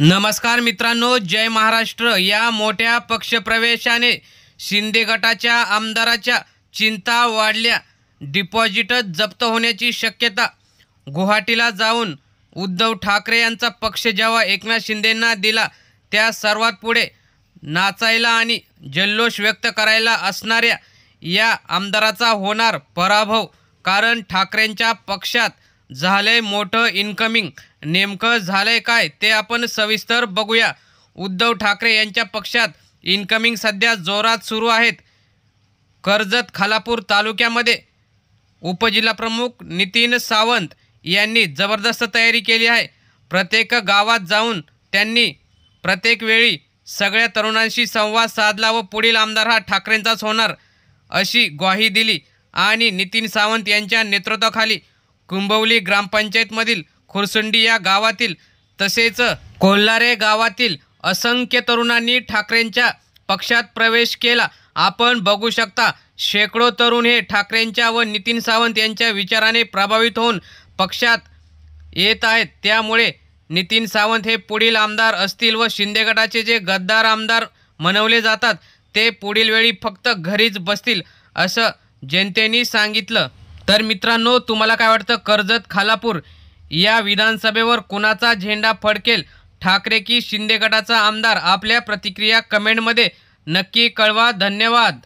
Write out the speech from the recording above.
नमस्कार मित्रांनो, जय महाराष्ट्र। या मोठ्या पक्षप्रवेशाने शिंदे गटाच्या आमदाराच्या चिंता वाढल्या। डिपॉझिटच जप्त होण्याची शक्यता। गुवाहाटीला जाऊन उद्धव ठाकरे यांचा पक्ष जेव्हा एकनाथ शिंदेंना दिला, त्या सर्वात पुढे नाचायला आणि जल्लोष व्यक्त करायला असणाऱ्या या आमदाराचा होणार पराभव। कारण ठाकरेंच्या पक्षात झालंय मोठं इन्कमिंग। नेमकं झालंय काय ते आपण सविस्तर बघूया। उद्धव ठाकरे यांच्या पक्षात इन्कमिंग सध्या जोरात सुरू आहेत। कर्जत खालापूर तालुक्यामध्ये उपजिल्हाप्रमुख नितीन सावंत यांनी जबरदस्त तयारी केली आहे। प्रत्येक गावात जाऊन त्यांनी प्रत्येक वेळी सगळ्या तरुणांशी संवाद साधला व पुढील आमदार हा ठाकरेंचाच होणार अशी ग्वाही दिली। आणि नितीन सावंत यांच्या नेतृत्वाखाली कुंभवली ग्रामपंचायतमधील खुरसुंडी या गावातील तसेच कोल्हारे गावातील असंख्य तरुणांनी ठाकरेंच्या पक्षात प्रवेश केला। आपण बघू शकता, शेकडो तरुण हे ठाकरेंच्या व नितीन सावंत यांच्या विचाराने प्रभावित होऊन पक्षात येत आहेत। त्यामुळे नितीन सावंत हे पुढील आमदार असतील व शिंदे गटाचे जे गद्दार आमदार म्हणवले जातात ते पुढील वेळी फक्त घरीच बसतील असं जनतेने सांगितलं। तर मित्रांनो, तुम्हाला काय वाटतं, कर्जत खालापूर या विधानसभेवर कुणाचा झेंडा फडकेल, ठाकरे की शिंदे गटाचा आमदार? आपल्या प्रतिक्रिया कमेंटमध्ये नक्की कळवा। धन्यवाद।